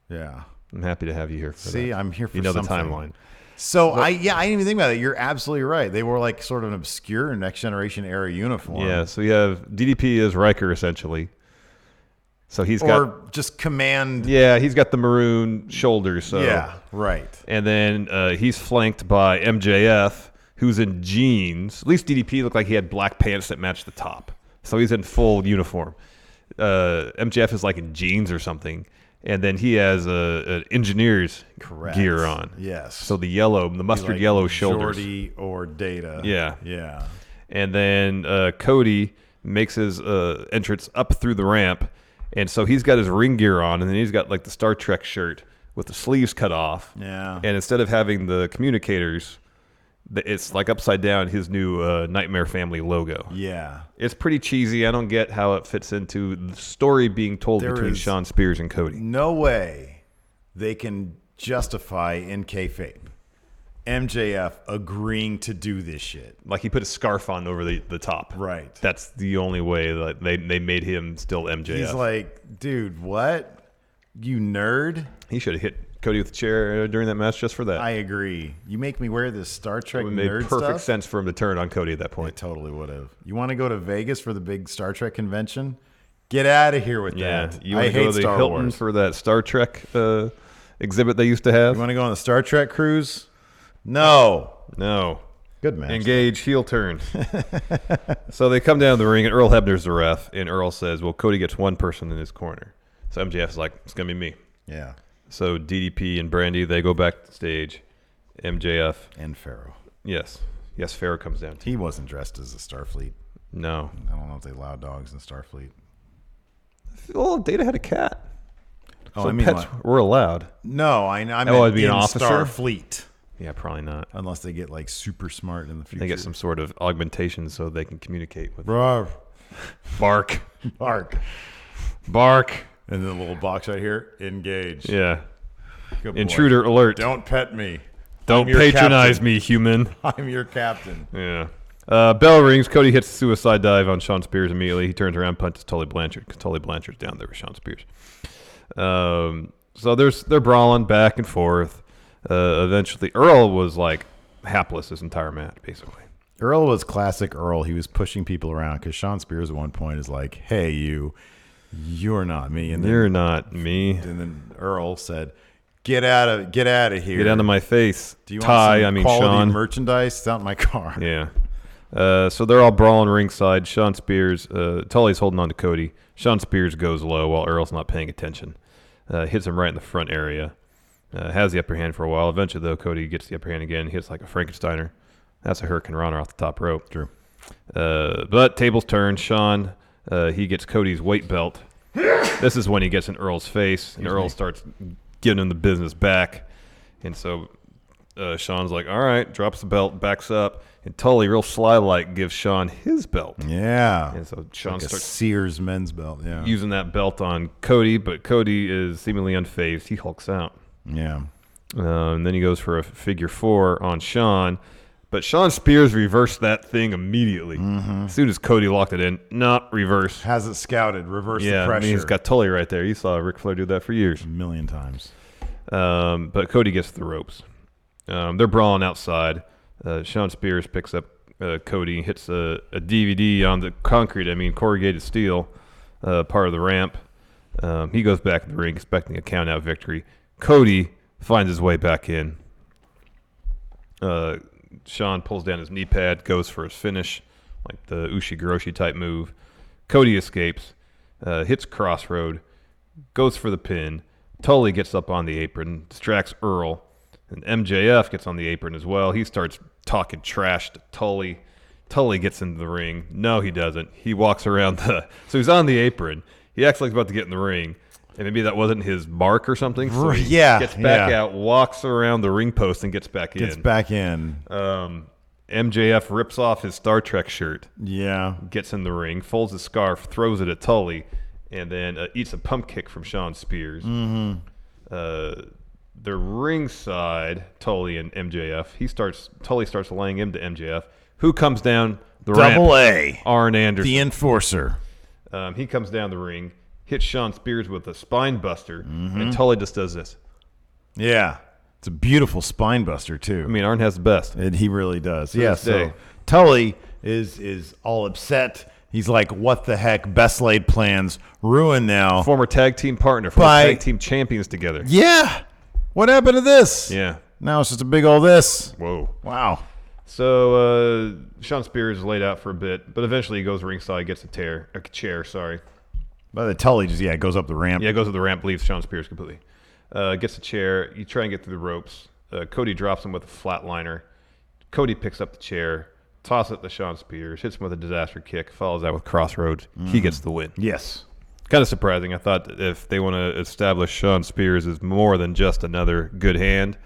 Yeah. I'm happy to have you here. For See, that. I'm here for you know something. the timeline. So I didn't even think about it. You're absolutely right. They wore like sort of an obscure Next Generation era uniform. Yeah. So you have DDP as Riker essentially. So he's Or got just command. he's got the maroon shoulders. So Yeah, right. And then he's flanked by MJF, who's in jeans. At least DDP looked like he had black pants that matched the top. So he's in full uniform. MJF is like in jeans or something. And then he has an engineer's Correct. gear on. Yes. So the mustard Like yellow shoulders. Geordi or Data. Yeah. Yeah. And then Cody makes his entrance up through the ramp. And so he's got his ring gear on, and then he's got like the Star Trek shirt with the sleeves cut off. Yeah. And instead of having the communicators, it's like upside down his new Nightmare Family logo. Yeah. It's pretty cheesy. I don't get how it fits into the story being told There between is- Shawn Spears and Cody. No way they can justify in kayfabe MJF agreeing to do this shit. Like he put a scarf on over the top. Right. That's the only way that they made him still MJF. He's like, dude, what? You nerd? He should have hit Cody with a chair during that match just for that. I agree. You make me wear this Star It Trek would have made nerd perfect stuff? sense for him to turn on Cody at that It point. totally would have. You want to go to Vegas for the big Star Trek convention? Get out of here with Yeah, that. you I want to go hate to the Star Hilton Wars. for that Star Trek exhibit they used to have? You want to go on the Star Trek cruise? No. No. Good match. Engage, heel turn. So they come down the ring, and Earl Hebner's the ref, and Earl says, well, Cody gets one person in his corner. So MJF's like, it's going to be me. Yeah. So DDP and Brandy, they go backstage. MJF, And Pharaoh. yes, Pharaoh comes down. He wasn't dressed as a Starfleet. No. I don't know if they allow dogs in Starfleet. Well, Data had a cat. Oh, So I mean, pets like- were allowed. no, I meant it'd be an in officer? Starfleet. Yeah, probably not. Unless they get like super smart in the future. They get some sort of augmentation so they can communicate with Roar. Bark. Bark. Bark. And then the little box right here. Engage. Yeah. Good boy. Intruder alert. Don't pet me. Don't I'm your patronize captain. me, human. I'm your captain. Yeah. Bell rings. Cody hits the suicide dive on Shawn Spears immediately. He turns around, punches Tully Blanchard because Tully Blanchard's down there with Shawn Spears. So they're brawling back and forth. Eventually, Earl was like hapless this entire match, basically. Earl was classic Earl. He was pushing people around because Shawn Spears at one point is like, "Hey, you're not me." And then, You're not me. And then Earl said, "Get out of here. Get out of my face. Do you Ty, want some I mean quality Shawn. merchandise? It's out in my car." Yeah. So they're all brawling ringside. Shawn Spears, Tully's holding on to Cody. Shawn Spears goes low while Earl's not paying attention. Hits him right in the front area. Has the upper hand for a while. Eventually, though, Cody gets the upper hand again. Hits like a Frankensteiner. That's a Hurricane Runner off the top rope. True. But tables turn. Shawn, he gets Cody's weight belt. This is when he gets in Earl's face, and Earl starts giving him the business back. And so Shawn's like, all right, drops the belt, backs up, and Tully, real sly-like, gives Shawn his belt. Yeah. And so Shawn Like a starts Sears men's belt. Yeah. using that belt on Cody, but Cody is seemingly unfazed. He hulks out. Yeah. And then he goes for a figure 4 on Shawn. But Shawn Spears reversed that thing immediately. Mm-hmm. As soon as Cody locked it in, not reverse. Has it scouted? Reverse Yeah, the I pressure. mean, he's got Tully right there. You saw Ric Flair do that for years. a million times. But Cody gets the ropes. They're brawling outside. Shawn Spears picks up Cody, hits a DVD on the concrete, corrugated steel. part of the ramp. He goes back in the ring expecting a count-out victory. Cody finds his way back in. Sean pulls down his knee pad, goes for his finish, like the Ushigoroshi type move. Cody escapes, hits Crossroad, goes for the pin. Tully gets up on the apron, distracts Earl, and MJF gets on the apron as well. He starts talking trash to Tully. Tully gets into the ring. No, he doesn't. He walks around so he's on the apron. He acts like he's about to get in the ring, and maybe that wasn't his mark or something. So he gets back out, walks around the ring post, and gets back in. MJF rips off his Star Trek shirt. Yeah. Gets in the ring, folds his scarf, throws it at Tully, and then eats a pump kick from Sean Spears. Mm-hmm. The ringside, Tully and MJF. Tully starts laying him to MJF, who comes down the ramp. Double A. Arn Anderson. The Enforcer. He comes down the ring, hits Sean Spears with a spine buster, and Tully just does this. Yeah. It's a beautiful spine buster, too. I mean, Arn has the best. He really does. Yeah, so Tully is all upset. He's like, what the heck? Best laid plans ruined now. Former tag team partner, tag team champions together. Yeah. What happened to this? Yeah. Now it's just a big old this. Whoa. Wow. So Sean Spears is laid out for a bit, but eventually he goes ringside, gets a chair. But the Tully just goes up the ramp. Yeah, goes up the ramp, leaves Sean Spears completely. Gets a chair. You try and get through the ropes. Cody drops him with a flatliner. Cody picks up the chair, tosses it to Sean Spears, hits him with a disaster kick, follows that with Crossroads. He gets the win. Yes. Kind of surprising. I thought that if they want to establish Sean Spears as more than just another good hand,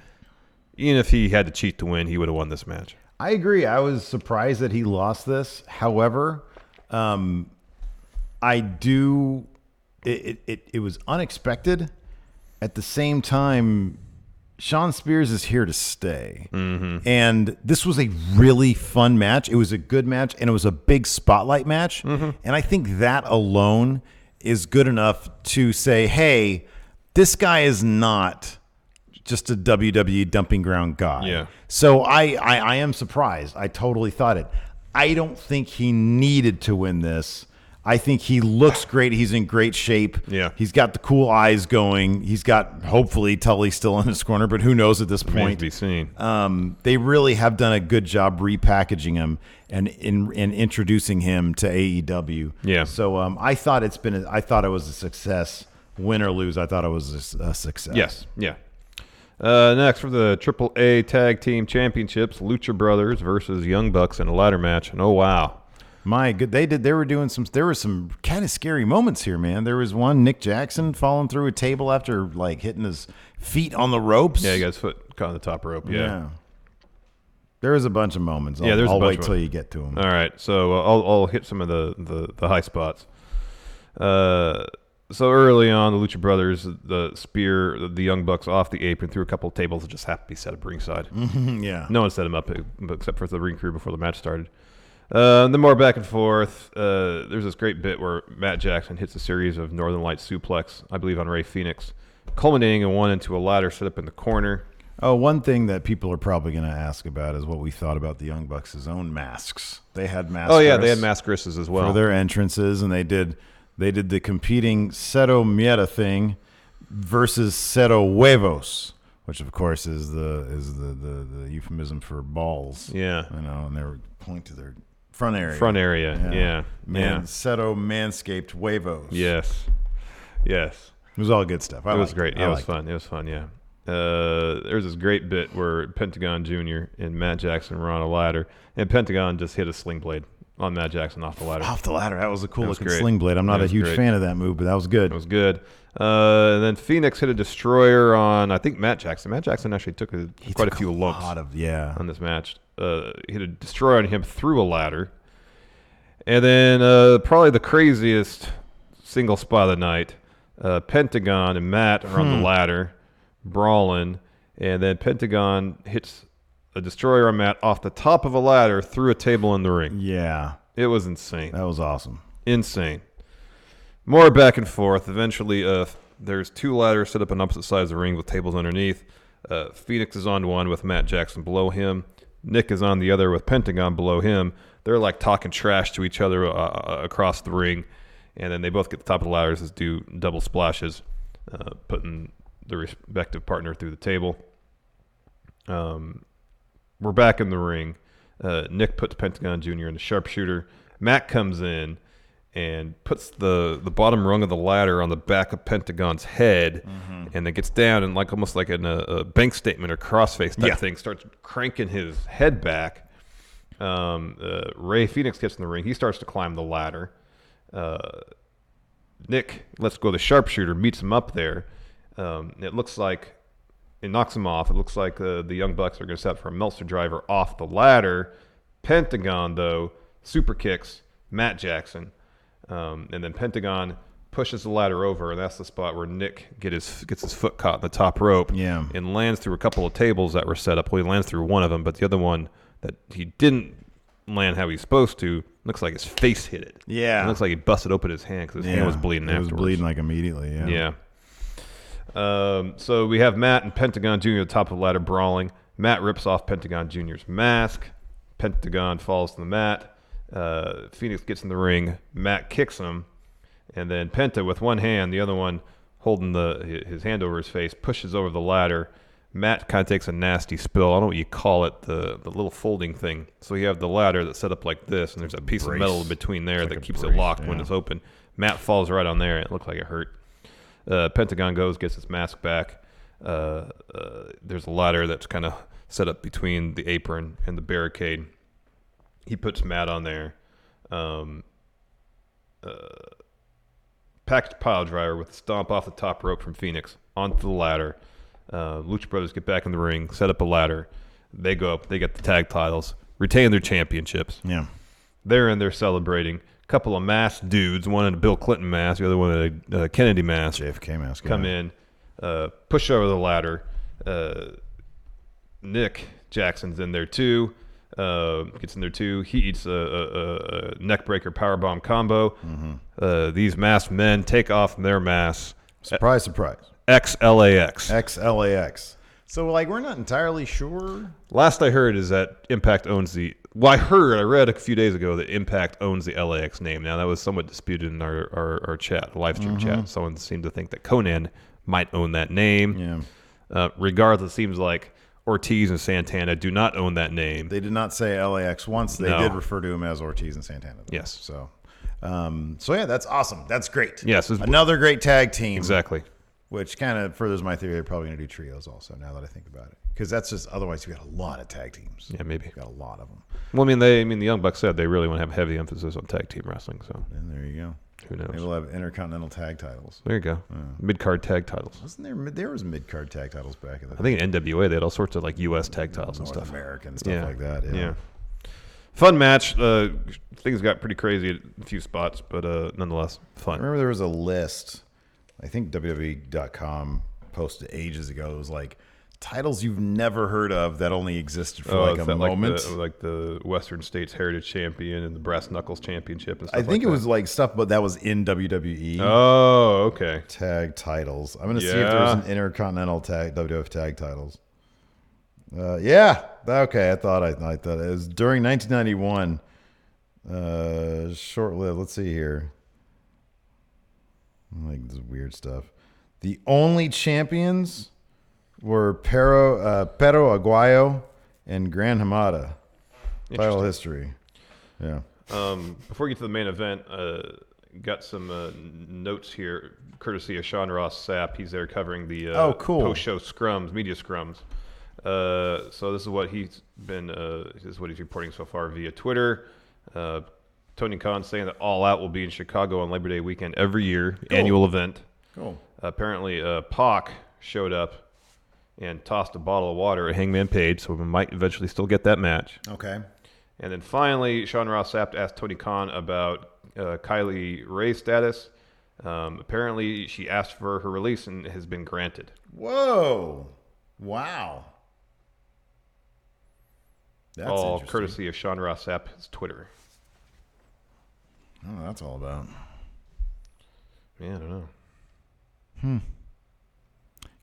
even if he had to cheat to win, he would have won this match. I agree. I was surprised that he lost this. However, I do. It was unexpected. At the same time, Sean Spears is here to stay. Mm-hmm. And this was a really fun match. It was a good match, and it was a big spotlight match. Mm-hmm. And I think that alone is good enough to say, hey, this guy is not just a WWE dumping ground guy. Yeah. So I am surprised. I totally thought it. I don't think he needed to win this. I think he looks great. He's in great shape. Yeah. He's got the cool eyes going. He's got, hopefully, Tully still in his corner, but who knows at this point. Remains to be seen. They really have done a good job repackaging him and in introducing him to AEW. Yeah. So I thought I thought it was a success. Win or lose, I thought it was a success. Yes. Yeah. Next, for the AAA Tag Team Championships, Lucha Brothers versus Young Bucks in a ladder match. And oh, wow. My good, there were some kind of scary moments here, man. There was one, Nick Jackson falling through a table after like hitting his feet on the ropes. Yeah, he got his foot caught on the top rope. Yeah. There was a bunch of moments. I'll wait till you get to them. All right, so I'll hit some of the high spots. So early on, the Lucha Brothers, the spear the Young Bucks off the apron through a couple of tables that just happened to be set up ringside. Yeah. No one set them up except for the ring crew before the match started. Then more back and forth. There's this great bit where Matt Jackson hits a series of Northern Lights suplex, I believe on Rey Fenix, culminating in one into a ladder set up in the corner. Oh, one thing that people are probably going to ask about is what we thought about the Young Bucks' own masks. They had masks. Oh yeah, they had mascarisses as well for their entrances, and they did the competing Cero Mierda thing versus Cero Huevos, which of course is the euphemism for balls. Yeah, and they were pointing to their front area. Yeah. Cero Manscaped Huevos. Yes. It was all good stuff. It was great. Yeah, it was fun. It was fun. Yeah. There's this great bit where Pentagon Jr. and Matt Jackson were on a ladder, and Pentagon just hit a sling blade on Matt Jackson off the ladder. That was a cool looking sling blade. I'm not a huge fan of that move, but that was good. It was good. And then Phoenix hit a destroyer on, I think, Matt Jackson. Matt Jackson actually took quite a few lumps on this match. Hit a destroyer on him through a ladder. And then probably the craziest single spot of the night, Pentagon and Matt are on the ladder, brawling, and then Pentagon hits a destroyer on Matt off the top of a ladder through a table in the ring. Yeah. It was insane. That was awesome. Insane. More back and forth. Eventually, there's two ladders set up on opposite sides of the ring with tables underneath. Phoenix is on one with Matt Jackson below him. Nick is on the other with Pentagon below him. They're like talking trash to each other across the ring. And then they both get the top of the ladders and do double splashes, putting the respective partner through the table. We're back in the ring. Nick puts Pentagon Jr. in the sharpshooter. Matt comes in and puts the bottom rung of the ladder on the back of Pentagon's head, and then gets down and almost like in a bank statement or crossface type thing, starts cranking his head back. Ray Phoenix gets in the ring. He starts to climb the ladder. Nick lets go of the sharpshooter, meets him up there. It looks like it knocks him off. It looks like the Young Bucks are going to set up for a Meltzer driver off the ladder. Pentagon, though, super kicks Matt Jackson. And then Pentagon pushes the ladder over, and that's the spot where Nick gets his foot caught in the top rope and lands through a couple of tables that were set up. Well, he lands through one of them, but the other one that he didn't land how he's supposed to, looks like his face hit it. Yeah. It looks like he busted open his hand because his hand was bleeding afterwards. It was bleeding like immediately, Yeah. So we have Matt and Pentagon Jr. at the top of the ladder brawling. Matt rips off Pentagon Jr.'s mask. Pentagon falls to the mat. Phoenix gets in the ring. Matt kicks him. And then Penta, with one hand, the other one holding his hand over his face, pushes over the ladder. Matt kind of takes a nasty spill. I don't know what you call it, the little folding thing. So you have the ladder that's set up like this, and there's a piece of metal in between there that keeps it locked when it's open. Matt falls right on there, and it looked like it hurt. Pentagon goes, gets his mask back. There's a ladder that's kind of set up between the apron and the barricade. He puts Matt on there. Packed pile driver with a stomp off the top rope from Phoenix onto the ladder. Lucha Brothers get back in the ring, set up a ladder. They go up. They get the tag titles, retain their championships. Yeah. They're in there celebrating. A couple of masked dudes, one in a Bill Clinton mask, the other one in a Kennedy mask. JFK mask. Come in, push over the ladder. Nick Jackson's in there too. Gets in there too. He eats a neckbreaker powerbomb combo. These masked men take off their masks. Surprise, surprise. XLAX. XLAX. So, we're not entirely sure. Last I heard is that Impact owns the... Well, I read a few days ago that Impact owns the LAX name. Now, that was somewhat disputed in our chat, live stream chat. Someone seemed to think that Conan might own that name. Yeah. Regardless, it seems like Ortiz and Santana do not own that name. They did not say LAX once. They did refer to him as Ortiz and Santana. Yes. So yeah, that's awesome. That's great. Yes. Another great tag team. Exactly. Which kind of furthers my theory they're probably going to do trios also, now that I think about it. Because that's just, otherwise you got a lot of tag teams. Yeah, maybe. You got a lot of them. Well, the Young Bucks said they really want to have heavy emphasis on tag team wrestling. So And there you go. who knows? Maybe we'll have intercontinental tag titles. There you go. Mid-card tag titles. Wasn't there was mid-card tag titles back in the day? I think in NWA they had all sorts of U.S. tag titles and North stuff. American stuff like that. Yeah. Fun match. Things got pretty crazy at a few spots, but nonetheless, fun. I remember there was a list, I think WWE.com posted ages ago. It was titles you've never heard of that only existed for a moment. Like the Western States Heritage Champion and the Brass Knuckles Championship and stuff I think it was stuff, but that was in WWE. Oh, okay. Tag titles. I'm going to see if there's an intercontinental WWF tag titles. Yeah. Okay. I thought it was during 1991. Short-lived. Let's see here. This weird stuff. The only champions were Pero Aguayo and Gran Hamada. Title history. Yeah. Before we get to the main event, got some notes here, courtesy of Sean Ross Sapp. He's there covering the post-show scrums, media scrums. So this is what he's reporting so far via Twitter. Tony Khan saying that All Out will be in Chicago on Labor Day weekend every year, annual event. Cool. Apparently, Pac showed up and tossed a bottle of water at Hangman Page, so we might eventually still get that match. Okay. And then finally, Sean Ross Sapp asked Tony Khan about Kylie Ray's status. Apparently, she asked for her release and has been granted. Whoa. Wow. That's all interesting. courtesy of Sean Ross Sapp's Twitter. I don't know what that's all about. Yeah, I don't know.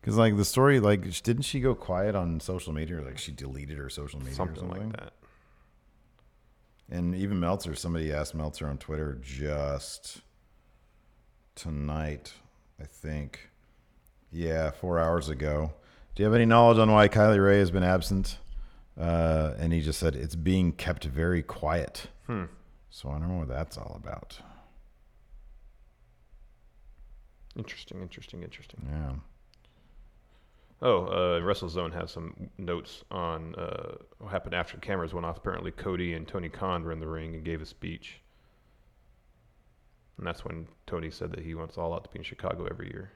Because the story, didn't she go quiet on social media, or she deleted her social media or something like that? And even Meltzer, somebody asked Meltzer on Twitter just tonight, I think. Yeah, 4 hours ago. Do you have any knowledge on why Kylie Ray has been absent? And he just said it's being kept very quiet. So I don't know what that's all about. Interesting. Yeah. WrestleZone has some notes on what happened after the cameras went off. Apparently, Cody and Tony Khan were in the ring and gave a speech. And that's when Tony said that he wants All Out to be in Chicago every year.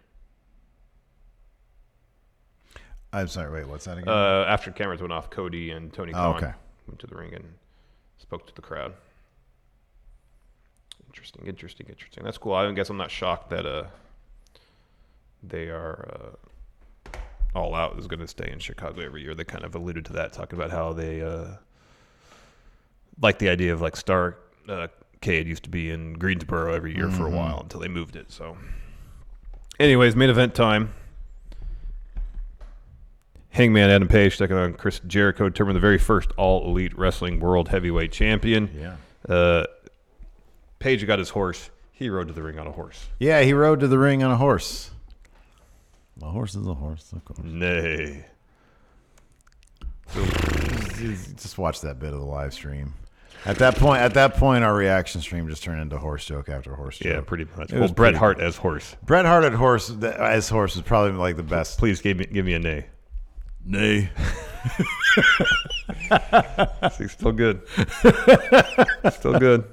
I'm sorry, wait, what's that again? After the cameras went off, Cody and Tony Khan went to the ring and spoke to the crowd. Interesting. That's cool. I guess I'm not shocked that they are All Out is going to stay in Chicago every year. They kind of alluded to that, talking about how they like the idea of like Starrcade used to be in Greensboro every year for a while until they moved it. So, anyways, main event time. Hangman Adam Page taking on Chris Jericho, determined the very first All Elite Wrestling World Heavyweight Champion. Yeah. Page got his horse. He rode to the ring on a horse. Yeah, he rode to the ring on a horse. A horse is a horse, of course. Nay. Just watch that bit of the live stream. At that point, our reaction stream just turned into horse joke after horse joke. Yeah, pretty much. It was Bret pretty Hart cool. as horse. Bret Hart as horse was probably like the best. Please give me a nay. Nay. See, still good. Still good.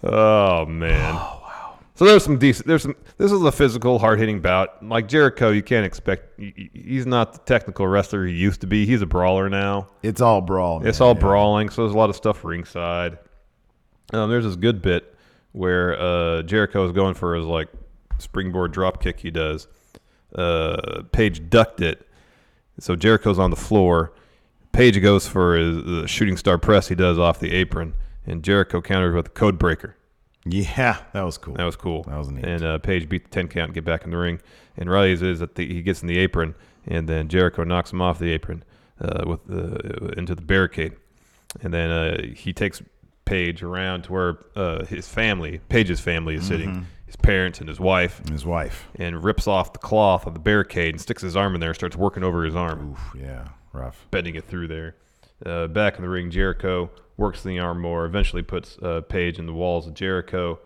Oh man. Oh wow. So there's some decent. This is a physical, hard-hitting bout. Like Jericho, you can't expect. He's not the technical wrestler he used to be. He's a brawler now. It's all brawl. It's all brawling. So there's a lot of stuff ringside. There's this good bit where Jericho is going for his like springboard drop kick. He does. Page ducked it, so Jericho's on the floor. Page goes for the shooting star press he does off the apron, and Jericho counters with a code breaker. Yeah, that was cool. That was cool. That was neat. And Page beat the 10 count and get back in the ring. And Riley's is that he gets in the apron, and then Jericho knocks him off the apron into the barricade. And then he takes Page around to where Page's family is sitting, his parents and his wife. And rips off the cloth of the barricade and sticks his arm in there and starts working over his arm. Oof, yeah, rough. Bending it through there. Back in the ring, Jericho works the arm more, eventually puts Page in the walls of Jericho.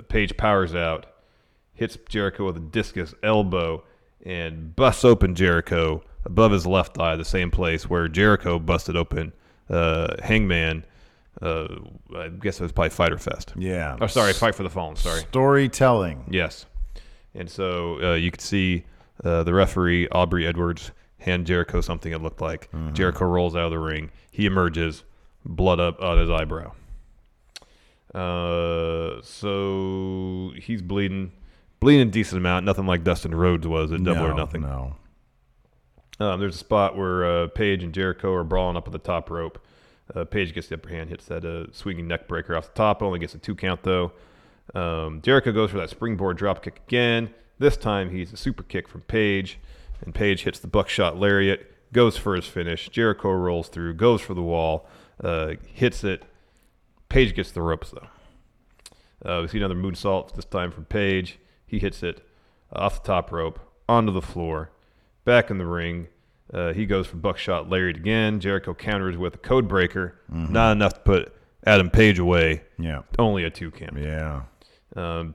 Page powers out, hits Jericho with a discus elbow, and busts open Jericho above his left eye, the same place where Jericho busted open Hangman. I guess it was probably Fyter Fest. Yeah. Oh, sorry, Fight for the Fallen. Sorry. Storytelling. Yes. And so you could see the referee, Aubrey Edwards, hand Jericho something it looked like. Jericho rolls out of the ring. He emerges, blood up on his eyebrow. So he's bleeding a decent amount. Nothing like Dustin Rhodes was at Double or Nothing. No. There's a spot where Page and Jericho are brawling up at the top rope. Page gets the upper hand, hits that swinging neck breaker off the top. Only gets a 2 count though. Jericho goes for that springboard drop kick again. This time he's a super kick from Page. And Page hits the buckshot lariat, goes for his finish. Jericho rolls through, goes for the wall, hits it. Page gets the ropes, though. We see another moonsault, this time from Page. He hits it off the top rope, onto the floor, back in the ring. He goes for buckshot lariat again. Jericho counters with a code breaker. Not enough to put Adam Page away. Yeah. Only a 2 count. Yeah.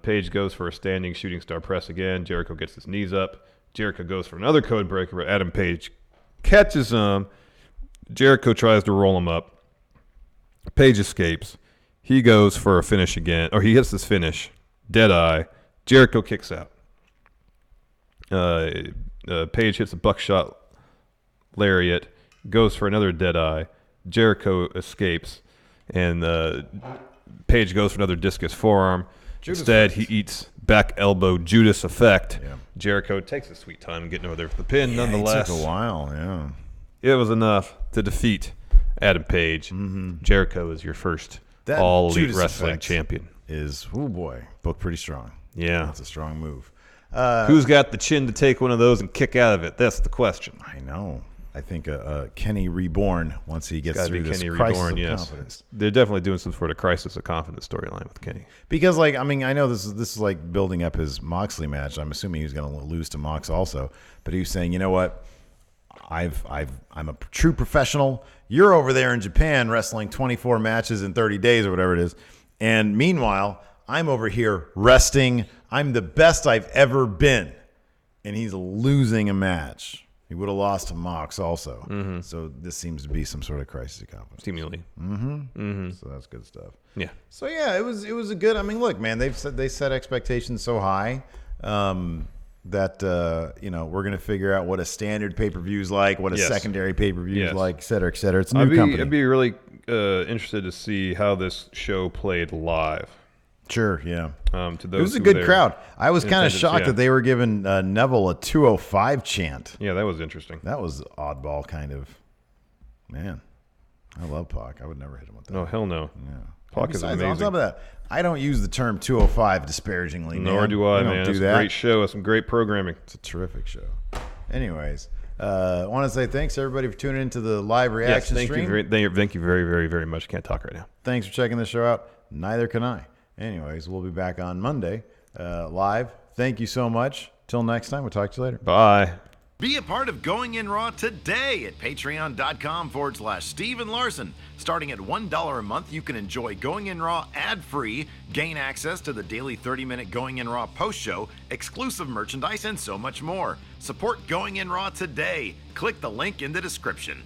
Page goes for a standing shooting star press again. Jericho gets his knees up. Jericho goes for another code breaker, but Adam Page catches him. Jericho tries to roll him up. Page escapes. He goes for a finish again, or he hits his finish. Deadeye. Jericho kicks out. Page hits a buckshot lariat, goes for another Deadeye. Jericho escapes, and Page goes for another discus forearm. Instead, he eats back elbow Judas effect. Yeah. Jericho takes a sweet time getting over there for the pin. Yeah, Nonetheless, it took a while. Yeah. it was enough to defeat Adam Page. Jericho is your first That All Elite Judas Wrestling effect champion. Is, oh boy, booked pretty strong. Yeah. That's a strong move. Who's got the chin to take one of those and kick out of it? That's the question. I know. I think a Kenny reborn once he gets Gotta through be this Kenny crisis reborn, of yes. confidence. They're definitely doing some sort of crisis of confidence storyline with Kenny. Because, like, I mean, I know this is like building up his Moxley match. I'm assuming he's going to lose to Mox also. But he was saying, you know what? I'm a true professional. You're over there in Japan wrestling 24 matches in 30 days or whatever it is. And meanwhile, I'm over here resting. I'm the best I've ever been. And he's losing a match. He would have lost to Mox also. So this seems to be some sort of crisis of confidence. Seemingly. So that's good stuff. Yeah. So yeah, it was a good. I mean, look, man, they set expectations so high that you know, we're gonna figure out what a standard pay per view is like, what a secondary pay per view is like, et cetera, et cetera. It's a new company. I'd be really interested to see how this show played live. Sure, yeah. To those it was a who good were there crowd. I was in kind of attendance, shocked yeah. that they were giving Neville a 205 chant. Yeah, that was interesting. That was oddball, kind of. Man, I love Pac. I would never hit him with that. No, hell no. Yeah. Pac is Besides, amazing. on top of that, I don't use the term 205 disparagingly. Nor man. do I, We don't man. do It's that. a great show. It's some great programming. It's a terrific show. Anyways, I want to say thanks to everybody for tuning into the live reaction thank stream. thank you very, very, very much. Can't talk right now. Thanks for checking the show out. Neither can I. Anyways, we'll be back on Monday live. Thank you so much. Till next time, we'll talk to you later. Bye. Be a part of Going In Raw today at patreon.com/Steven Larson. Starting at $1 a month, you can enjoy Going In Raw ad-free, gain access to the daily 30-minute Going In Raw post show, exclusive merchandise, and so much more. Support Going In Raw today. Click the link in the description.